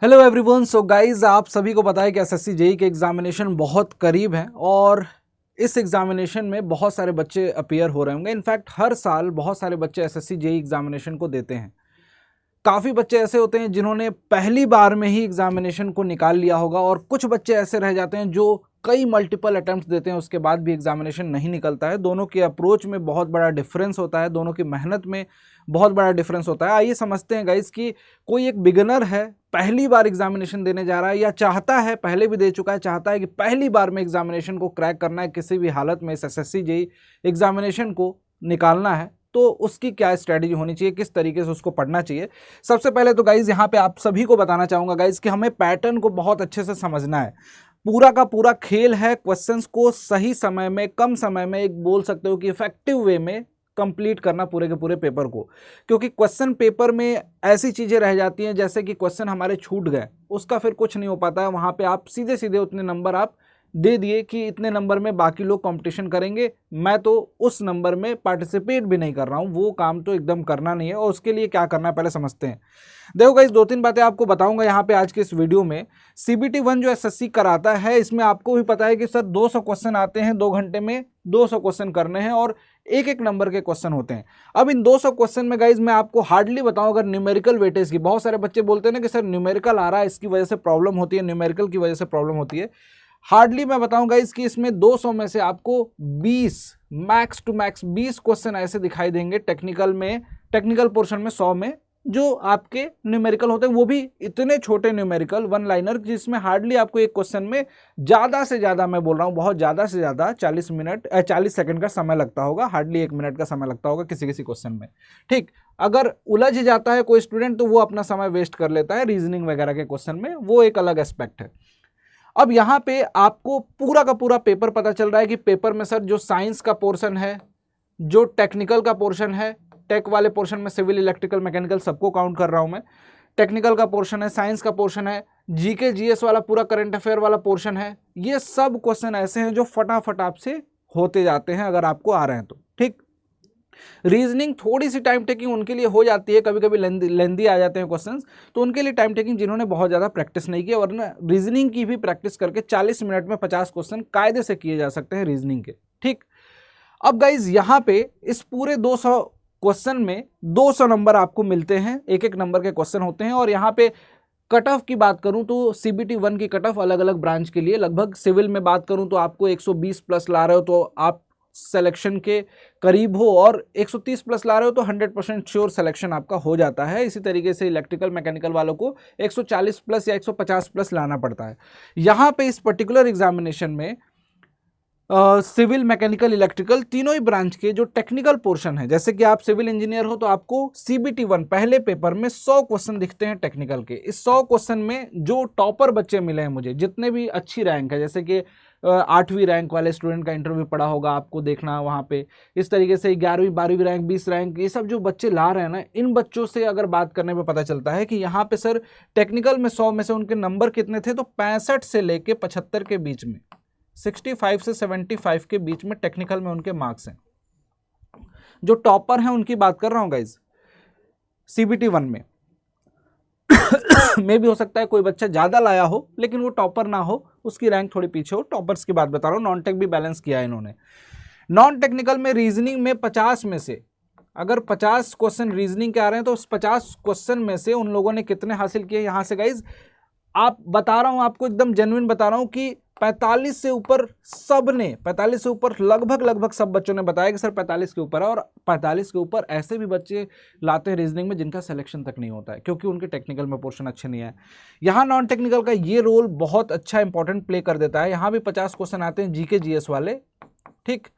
Hello everyone. So guys, आप सभी को पता है कि एसएससी जेईई के एग्जामिनेशन बहुत करीब हैं और इस एग्जामिनेशन में बहुत सारे बच्चे अपीयर हो रहे होंगे। इनफैक्ट हर साल बहुत सारे बच्चे एसएससी जेईई एग्जामिनेशन को देते हैं। काफ़ी बच्चे ऐसे होते हैं जिन्होंने पहली बार में ही एग्जामिनेशन को निकाल लिया होगा और कुछ बच्चे ऐसे रह जाते हैं जो कई मल्टीपल अटेम्प्ट्स देते हैं, उसके बाद भी एग्जामिनेशन नहीं निकलता है। दोनों के अप्रोच में बहुत बड़ा डिफरेंस होता है, दोनों की मेहनत में बहुत बड़ा डिफरेंस होता है। आइए समझते हैं गाइस कि कोई एक बिगिनर है, पहली बार एग्जामिनेशन देने जा रहा है या चाहता है, पहले भी दे चुका है, चाहता है कि पहली बार में एग्जामिनेशन को क्रैक करना है, किसी भी हालत में इस एसएससी जेईई एग्जामिनेशन को निकालना है, तो उसकी क्या स्ट्रेटजी होनी चाहिए, किस तरीके से उसको पढ़ना चाहिए। सबसे पहले तो गाइज यहाँ पे आप सभी को बताना चाहूँगा गाइज कि हमें पैटर्न को बहुत अच्छे से समझना है। पूरा का पूरा खेल है क्वेश्चंस को सही समय में, कम समय में, एक बोल सकते हो कि इफेक्टिव वे में कंप्लीट करना पूरे के पूरे पेपर को। क्योंकि क्वेश्चन पेपर में ऐसी चीज़ें रह जाती हैं जैसे कि क्वेश्चन हमारे छूट गए, उसका फिर कुछ नहीं हो पाता है। वहाँ पे आप सीधे सीधे उतने नंबर आप दे दिए कि इतने नंबर में बाकी लोग कंपटीशन करेंगे, मैं तो उस नंबर में पार्टिसिपेट भी नहीं कर रहा हूँ। वो काम तो एकदम करना नहीं है और उसके लिए क्या करना है पहले समझते हैं। देखो गाइस, दो तीन बातें आपको बताऊंगा यहाँ पे आज के इस वीडियो में। CBT 1 जो एसएससी कराता है, इसमें आपको भी पता है कि सर 200 क्वेश्चन आते हैं, 2 घंटे में 200 क्वेश्चन करने हैं और एक एक नंबर के क्वेश्चन होते हैं। अब इन 200 क्वेश्चन में गाइज मैं आपको हार्डली बताऊं अगर न्यूमेरिकल वेटेज की, बहुत सारे बच्चे बोलते हैं ना कि सर न्यूमेरिकल आ रहा है, इसकी वजह से प्रॉब्लम होती है, न्यूमेरिकल की वजह से प्रॉब्लम होती है। हार्डली मैं बताऊंगा इसकी, इसमें 200 में से आपको 20 मैक्स टू मैक्स 20 क्वेश्चन ऐसे दिखाई देंगे टेक्निकल में, टेक्निकल पोर्शन में 100 में जो आपके न्यूमेरिकल होते हैं, वो भी इतने छोटे न्यूमेरिकल वन लाइनर जिसमें हार्डली आपको एक क्वेश्चन में ज़्यादा से ज़्यादा, मैं बोल रहा हूँ बहुत ज़्यादा से ज़्यादा 40 सेकंड का समय लगता होगा, हार्डली 1 मिनट का समय लगता होगा किसी किसी क्वेश्चन में। ठीक, अगर उलझ जाता है कोई स्टूडेंट तो वो अपना समय वेस्ट कर लेता है रीजनिंग वगैरह के क्वेश्चन में, वो एक अलग एस्पेक्ट है। अब यहाँ पे आपको पूरा का पूरा पेपर पता चल रहा है कि पेपर में सर जो साइंस का पोर्शन है, जो टेक्निकल का पोर्शन है, टेक वाले पोर्शन में सिविल, इलेक्ट्रिकल, मैकेनिकल सबको काउंट कर रहा हूँ मैं, टेक्निकल का पोर्शन है, साइंस का पोर्शन है, जीके जीएस वाला पूरा करंट अफेयर वाला पोर्शन है। ये सब क्वेश्चन ऐसे हैं जो फटाफट आपसे होते जाते हैं अगर आपको आ रहे हैं तो। ठीक, रीजनिंग थोड़ी सी टाइम टेकिंग उनके लिए हो जाती है, कभी कभी लेंदी आ जाते हैं क्वेश्चंस, तो उनके लिए टाइम टेकिंग जिन्होंने बहुत ज़्यादा प्रैक्टिस नहीं की, वरना रीजनिंग की भी प्रैक्टिस करके 40 मिनट में 50 क्वेश्चन कायदे से किए जा सकते हैं रीजनिंग के। ठीक, अब गाइज यहाँ पे इस पूरे 200 क्वेश्चन में 200 नंबर आपको मिलते हैं, एक एक नंबर के क्वेश्चन होते हैं। और यहाँ पे कट ऑफ की बात करूं तो CBT 1 की कट ऑफ अलग अलग ब्रांच के लिए लगभग, सिविल में बात करूं तो आपको 120 प्लस ला रहे हो तो आप सिलेक्शन के करीब हो, और 130 प्लस ला रहे हो तो 100% श्योर सिलेक्शन आपका हो जाता है। इसी तरीके से इलेक्ट्रिकल मैकेनिकल वालों को 140 प्लस या 150 प्लस लाना पड़ता है। यहाँ पे इस पर्टिकुलर एग्जामिनेशन में सिविल, मैकेनिकल, इलेक्ट्रिकल तीनों ही ब्रांच के जो टेक्निकल पोर्शन है, जैसे कि आप सिविल इंजीनियर हो तो आपको CBT 1 पहले पेपर में 100 क्वेश्चन दिखते हैं टेक्निकल के। इस 100 क्वेश्चन में जो टॉपर बच्चे मिले हैं मुझे, जितने भी अच्छी रैंक है, जैसे कि 8वीं रैंक वाले स्टूडेंट का इंटरव्यू पड़ा होगा आपको देखना वहाँ पे, इस तरीके से 11वीं 12वीं रैंक, 20 रैंक, ये सब जो बच्चे ला रहे हैं ना, इन बच्चों से अगर बात करने में पता चलता है कि यहाँ पे सर टेक्निकल में 100 में से उनके नंबर कितने थे, तो 65 से लेके 75 के बीच में, 65 से 75 के बीच में टेक्निकल में उनके मार्क्स हैं। जो टॉपर हैं उनकी बात कर रहा हूं गाइज CBT 1 में। में भी हो सकता है कोई बच्चा ज्यादा लाया हो लेकिन वो टॉपर ना हो, उसकी रैंक थोड़ी पीछे हो। टॉपर्स की बात बता रहा हूं, नॉन टेक भी बैलेंस किया है इन्होंने। नॉन टेक्निकल में रीजनिंग में 50 में से अगर 50 क्वेश्चन रीजनिंग के आ रहे हैं तो उस 50 क्वेश्चन में से उन लोगों ने कितने हासिल किए, यहां से गाइज आप बता रहा हूं, आपको एकदम जेन्युइन बता रहा हूं कि 45 से ऊपर सब ने, 45 से ऊपर लगभग सब बच्चों ने बताया कि सर 45 के ऊपर है। और 45 के ऊपर ऐसे भी बच्चे लाते हैं रीजनिंग में जिनका सिलेक्शन तक नहीं होता है क्योंकि उनके टेक्निकल में पोर्शन अच्छे नहीं है। यहाँ नॉन टेक्निकल का ये रोल बहुत अच्छा इंपॉर्टेंट प्ले कर देता है। यहाँ भी 50 क्वेश्चन आते हैं जीके जीएस वाले। ठीक,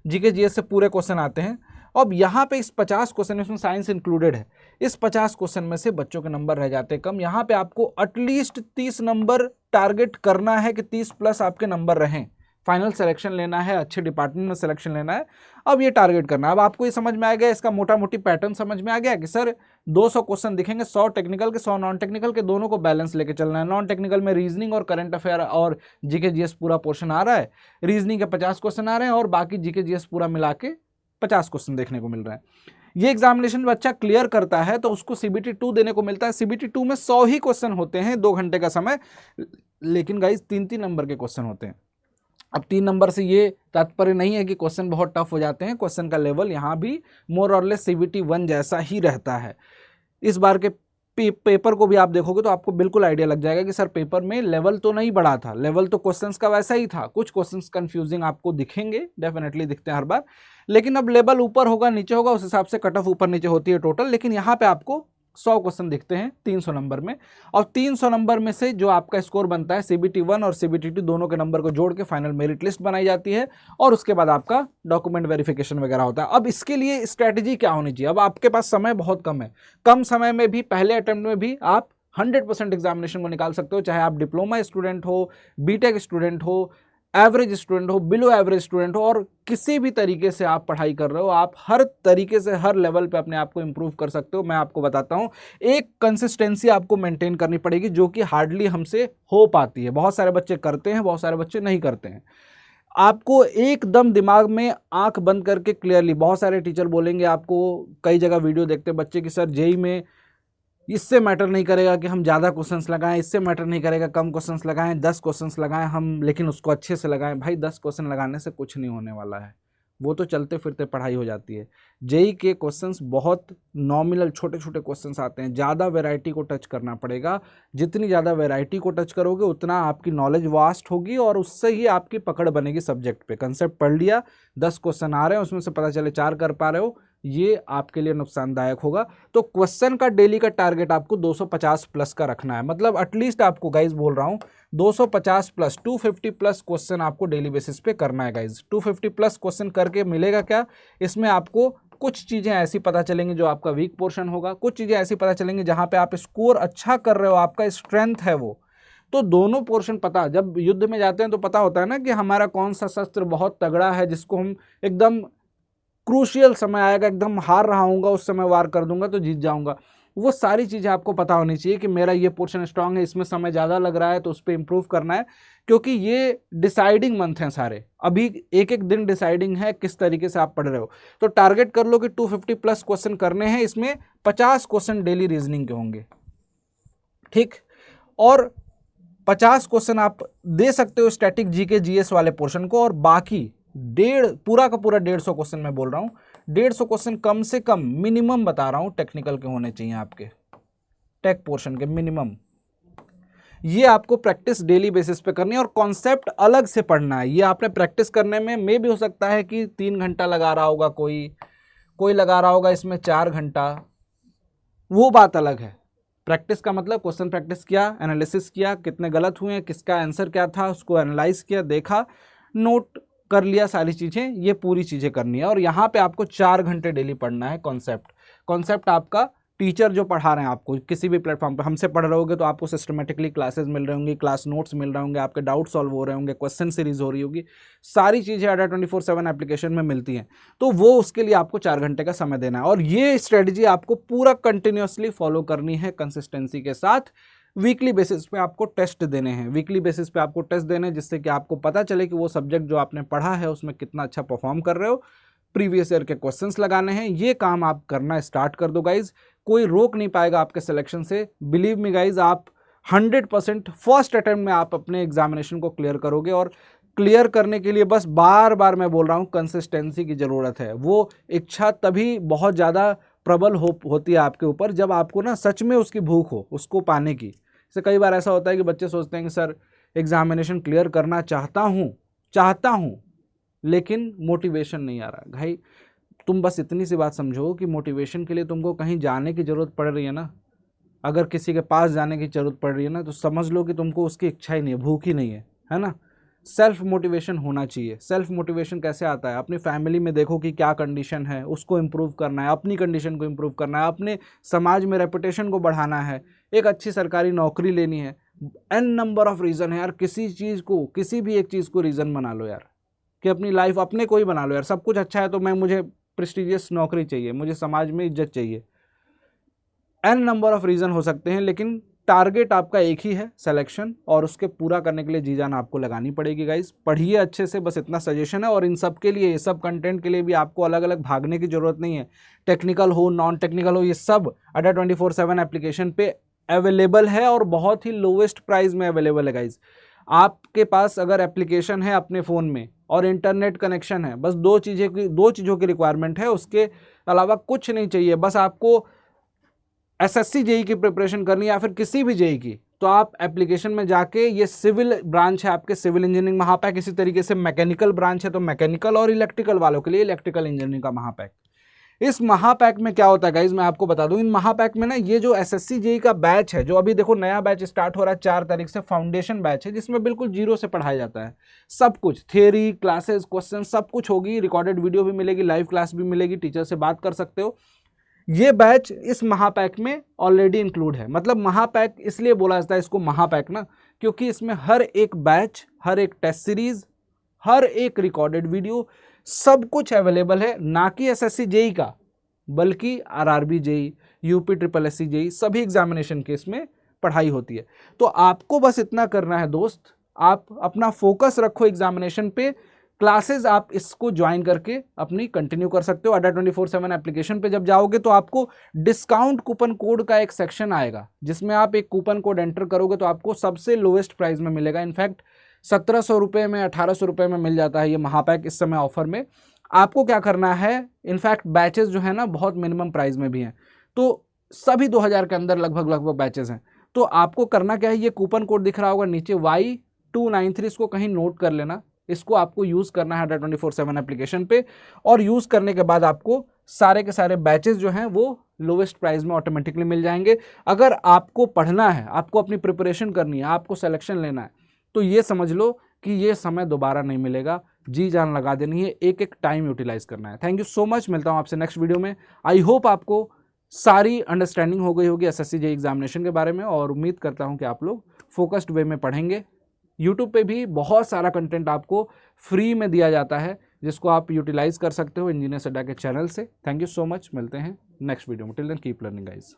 जीके जीएस से पूरे क्वेश्चन आते हैं। अब यहाँ पे इस 50 क्वेश्चन, इसमें साइंस इंक्लूडेड है, इस 50 क्वेश्चन में से बच्चों के नंबर रह जाते हैं कम। यहाँ पे आपको एटलीस्ट 30 नंबर टारगेट करना है कि 30 प्लस आपके नंबर रहें। फाइनल सिलेक्शन लेना है, अच्छे डिपार्टमेंट में सिलेक्शन लेना है, अब ये टारगेट करना है। अब आपको ये समझ में आ गया, इसका मोटा मोटी पैटर्न समझ में आ गया कि सर 200 क्वेश्चन दिखेंगे, 100 टेक्निकल के, 100 नॉन टेक्निकल के, दोनों को बैलेंस लेके चलना है। नॉन टेक्निकल में रीजनिंग और करंट अफेयर और जीके जीएस पूरा पोर्शन आ रहा है, रीजनिंग के 50 क्वेश्चन आ रहे हैं और बाकी जीके जीएस पूरा मिला के 50 क्वेश्चन देखने को मिल रहा है। ये एग्जामिनेशन बच्चा क्लियर करता है तो उसको CBT 2 देने को मिलता है। CBT 2 में 100 ही क्वेश्चन होते हैं 2 घंटे का समय, लेकिन गाइज 3-3 नंबर के क्वेश्चन होते हैं। अब 3 नंबर से ये तात्पर्य नहीं है कि क्वेश्चन बहुत टफ हो जाते हैं, क्वेश्चन का लेवल यहाँ भी मोर और लेस CBT 1 जैसा ही रहता है। इस बार के पेपर को भी आप देखोगे तो आपको बिल्कुल आइडिया लग जाएगा कि सर पेपर में लेवल तो नहीं बढ़ा था, लेवल तो क्वेश्चंस का वैसा ही था। कुछ क्वेश्चंस कंफ्यूजिंग आपको दिखेंगे, डेफिनेटली दिखते हैं हर बार, लेकिन अब लेवल ऊपर होगा नीचे होगा उस हिसाब से कट ऑफ ऊपर नीचे होती है टोटल। लेकिन यहाँ पे आपको 100 क्वेश्चन दिखते हैं 300 नंबर में, और 300 नंबर में से जो आपका स्कोर बनता है CBT 1 और CBT 2 दोनों के नंबर को जोड़ के फाइनल मेरिट लिस्ट बनाई जाती है, और उसके बाद आपका डॉक्यूमेंट वेरिफिकेशन वगैरह होता है। अब इसके लिए स्ट्रैटेजी क्या होनी चाहिए? अब आपके पास समय बहुत कम है, कम समय में भी पहले अटेम्प्ट में भी आप 100% एग्जामिनेशन को निकाल सकते हो, चाहे आप डिप्लोमा स्टूडेंट हो, बीटेक स्टूडेंट हो, एवरेज स्टूडेंट हो, बिलो एवरेज स्टूडेंट हो, और किसी भी तरीके से आप पढ़ाई कर रहे हो, आप हर तरीके से हर लेवल पे अपने आप को इंप्रूव कर सकते हो। मैं आपको बताता हूं, एक कंसिस्टेंसी आपको मेंटेन करनी पड़ेगी जो कि हार्डली हमसे हो पाती है। बहुत सारे बच्चे करते हैं, बहुत सारे बच्चे नहीं करते हैं। आपको एकदम दिमाग में आंख बंद करके क्लियरली, बहुत सारे टीचर बोलेंगे आपको, कई जगह वीडियो देखते हैं बच्चे की सर जेई में इससे मैटर नहीं करेगा कि हम ज़्यादा क्वेश्चंस लगाएं, इससे मैटर नहीं करेगा कम क्वेश्चंस लगाएं, 10 क्वेश्चंस लगाएं हम, लेकिन उसको अच्छे से लगाएं। भाई 10 क्वेश्चन लगाने से कुछ नहीं होने वाला है, वो तो चलते फिरते पढ़ाई हो जाती है। जेई के क्वेश्चंस बहुत नॉमिनल छोटे छोटे क्वेश्चंस आते हैं, ज़्यादा वैरायटी को टच करना पड़ेगा। जितनी ज़्यादा वैरायटी को टच करोगे उतना आपकी नॉलेज वास्ट होगी, और उससे ही आपकी पकड़ बनेगी सब्जेक्ट पे। कंसेप्ट पढ़ लिया, 10 क्वेश्चन आ रहे हैं, उसमें से पता चले 4 कर पा रहे हो, ये आपके लिए नुकसानदायक होगा। तो क्वेश्चन का डेली का टारगेट आपको 250 प्लस का रखना है, मतलब एटलीस्ट आपको गाइज बोल रहा हूँ 250 प्लस 250 प्लस क्वेश्चन आपको डेली बेसिस पे करना है गाइज। 250 प्लस क्वेश्चन करके मिलेगा क्या? इसमें आपको कुछ चीज़ें ऐसी पता चलेंगी जो आपका वीक पोर्शन होगा, कुछ चीज़ें ऐसी पता चलेंगी जहाँ पे आप स्कोर अच्छा कर रहे हो, आपका स्ट्रेंथ है वो। तो दोनों पोर्शन पता, जब युद्ध में जाते हैं तो पता होता है ना कि हमारा कौन सा शस्त्र बहुत तगड़ा है, जिसको हम एकदम क्रूशियल समय आएगा, एकदम हार रहा हूँगा, उस समय वार कर दूंगा तो जीत जाऊंगा। वो सारी चीज़ें आपको पता होनी चाहिए कि मेरा ये पोर्शन स्ट्रांग है, इसमें समय ज़्यादा लग रहा है तो उस पर इम्प्रूव करना है, क्योंकि ये डिसाइडिंग मंथ हैं सारे। अभी एक एक दिन डिसाइडिंग है किस तरीके से आप पढ़ रहे हो। तो टारगेट कर लो कि 250 प्लस क्वेश्चन करने हैं, इसमें 50 क्वेश्चन डेली रीजनिंग के होंगे, ठीक, और 50 क्वेश्चन आप दे सकते हो स्टैटिक जीके जीएस वाले पोर्शन को, और बाकी पूरा का पूरा 150 क्वेश्चन मैं बोल रहा हूँ, 150 क्वेश्चन कम से कम मिनिमम बता रहा हूँ टेक्निकल के होने चाहिए, आपके टेक पोर्शन के मिनिमम। ये आपको प्रैक्टिस डेली बेसिस पे करनी है, और कॉन्सेप्ट अलग से पढ़ना है। ये आपने प्रैक्टिस करने में भी हो सकता है कि 3 घंटा लगा रहा होगा, कोई लगा रहा होगा इसमें 4 घंटा, वो बात अलग है। प्रैक्टिस का मतलब क्वेश्चन प्रैक्टिस किया, एनालिसिस किया, कितने गलत हुए हैं, किसका आंसर क्या था, उसको एनालाइज किया, देखा, नोट कर लिया, सारी चीज़ें, ये पूरी चीज़ें करनी है। और यहाँ पे आपको 4 घंटे डेली पढ़ना है कॉन्सेप्ट आपका टीचर जो पढ़ा रहे हैं आपको किसी भी प्लेटफॉर्म पे, हमसे पढ़ रहे होगे तो आपको सिस्टमेटिकली क्लासेस मिल रहे होंगे, क्लास नोट्स मिल रहे होंगे, आपके डाउट सॉल्व हो रहे होंगे, क्वेश्चन सीरीज हो रही होगी, सारी चीज़ें अड्डा 24/7 एप्लीकेशन में मिलती हैं। तो वो उसके लिए आपको 4 घंटे का समय देना है, और ये स्ट्रेटजी आपको पूरा कंटिन्यूसली फॉलो करनी है कंसिस्टेंसी के साथ। वीकली बेसिस पे आपको टेस्ट देने हैं, वीकली बेसिस पे आपको टेस्ट देने हैं, जिससे कि आपको पता चले कि वो सब्जेक्ट जो आपने पढ़ा है उसमें कितना अच्छा परफॉर्म कर रहे हो। प्रीवियस ईयर के क्वेश्चंस लगाने हैं, ये काम आप करना स्टार्ट कर दो गाइज, कोई रोक नहीं पाएगा आपके सिलेक्शन से। बिलीव मी गाइज, आप 100% फर्स्ट अटेम्प्ट में आप अपने एग्जामिनेशन को क्लियर करोगे, और क्लियर करने के लिए बस बार बार मैं बोल रहा हूँ कंसिस्टेंसी की ज़रूरत है। वो इच्छा तभी बहुत ज़्यादा प्रबल होती है आपके ऊपर जब आपको ना सच में उसकी भूख हो उसको पाने की। जैसे कई बार ऐसा होता है कि बच्चे सोचते हैं कि सर एग्जामिनेशन क्लियर करना चाहता हूँ लेकिन मोटिवेशन नहीं आ रहा। भाई तुम बस इतनी सी बात समझो कि मोटिवेशन के लिए तुमको कहीं जाने की ज़रूरत पड़ रही है ना, अगर किसी के पास जाने की ज़रूरत पड़ रही है ना, तो समझ लो कि तुमको उसकी इच्छा ही नहीं है, भूख ही नहीं है ना। सेल्फ मोटिवेशन होना चाहिए। सेल्फ मोटिवेशन कैसे आता है? अपनी फैमिली में देखो कि क्या कंडीशन है, उसको इम्प्रूव करना है, अपनी कंडीशन को इम्प्रूव करना है, अपने समाज में रेपुटेशन को बढ़ाना है, एक अच्छी सरकारी नौकरी लेनी है। एन नंबर ऑफ रीज़न है यार, किसी चीज़ को, किसी भी एक चीज़ को रीज़न बना लो यार, कि अपनी लाइफ अपने को ही बना लो यार। सब कुछ अच्छा है तो मुझे प्रेस्टिजियस नौकरी चाहिए, मुझे समाज में इज्जत चाहिए। एन नंबर ऑफ रीज़न हो सकते हैं, लेकिन टारगेट आपका एक ही है, सिलेक्शन, और उसके पूरा करने के लिए जी जान आपको लगानी पड़ेगी गाइज। पढ़िए अच्छे से, बस इतना सजेशन है। और इन सब के लिए, ये सब कंटेंट के लिए भी आपको अलग अलग भागने की जरूरत नहीं है। टेक्निकल हो, नॉन टेक्निकल हो, ये सब अड्डा 24/7 एप्लीकेशन पे अवेलेबल है और बहुत ही लोवेस्ट प्राइस में अवेलेबल है गाइज। आपके पास अगर एप्लीकेशन है अपने फ़ोन में और इंटरनेट कनेक्शन है, बस दो चीज़ों की रिक्वायरमेंट है, उसके अलावा कुछ नहीं चाहिए। बस आपको एसएससी जेई की प्रिपरेशन करनी है या फिर किसी भी जेई की, तो आप एप्लीकेशन में जाके, ये सिविल ब्रांच है आपके, सिविल इंजीनियरिंग महापैक, इसी तरीके से मैकेनिकल ब्रांच है तो मैकेनिकल, और इलेक्ट्रिकल वालों के लिए इलेक्ट्रिकल इंजीनियरिंग का महापैक। इस महापैक में क्या होता है गाइज, मैं आपको बता दूं, इन महापैक में ना ये जो एसएससी जेई का बैच है, जो अभी देखो नया बैच स्टार्ट हो रहा है 4 तारीख से, फाउंडेशन बैच है, जिसमें बिल्कुल जीरो से पढ़ाया जाता है। सब कुछ, थियरी, क्लासेस, क्वेश्चन, सब कुछ होगी। रिकॉर्डेड वीडियो भी मिलेगी, लाइव क्लास भी मिलेगी, टीचर से बात कर सकते हो। ये बैच इस महापैक में ऑलरेडी इंक्लूड है। मतलब महापैक इसलिए बोला जाता है इसको महापैक ना, क्योंकि इसमें हर एक बैच, हर एक टेस्ट सीरीज, हर एक रिकॉर्डेड वीडियो, सब कुछ अवेलेबल है। ना कि एसएससी जेई का, बल्कि RRB JE, UP SSSC JE, सभी एग्जामिनेशन के इसमें पढ़ाई होती है। तो आपको बस इतना करना है दोस्त, आप अपना फोकस रखो एग्जामिनेशन पे। क्लासेस आप इसको ज्वाइन करके अपनी कंटिन्यू कर सकते हो। अड्डा 24/7 एप्लीकेशन पे जब जाओगे तो आपको डिस्काउंट कूपन कोड का एक सेक्शन आएगा, जिसमें आप एक कूपन कोड एंटर करोगे तो आपको सबसे लोएस्ट प्राइस में मिलेगा। इनफैक्ट 1700 रुपये में, 1800 रुपये में मिल जाता है ये महापैक इस समय ऑफर में। आपको क्या करना है, इनफैक्ट बैचेस जो है ना बहुत मिनिमम प्राइस में भी हैं, तो सभी 2000 के अंदर लगभग बैचेस हैं। तो आपको करना क्या है, ये कूपन कोड दिख रहा होगा नीचे Y293, इसको कहीं नोट कर लेना। इसको आपको यूज़ करना है अड्डा 24/7 एप्लीकेशन पे, और यूज़ करने के बाद आपको सारे के सारे बैचेस जो हैं वो लोवेस्ट प्राइस में ऑटोमेटिकली मिल जाएंगे। अगर आपको पढ़ना है, आपको अपनी प्रिपरेशन करनी है, आपको सिलेक्शन लेना है, तो ये समझ लो कि ये समय दोबारा नहीं मिलेगा। जी जान लगा देनी है, एक एक टाइम यूटिलाइज करना है। थैंक यू सो मच, मिलता हूँ आपसे नेक्स्ट वीडियो में। आई होप आपको सारी अंडरस्टैंडिंग हो गई होगी एसएससी जेई एग्जामिनेशन के बारे में, और उम्मीद करता हूँ कि आप लोग फोकस्ड वे में पढ़ेंगे। यूट्यूब पे भी बहुत सारा कंटेंट आपको फ्री में दिया जाता है, जिसको आप यूटिलाइज कर सकते हो इंजीनियर्स अड्डा के चैनल से। थैंक यू सो मच, मिलते हैं नेक्स्ट वीडियो में। Till then keep learning guys.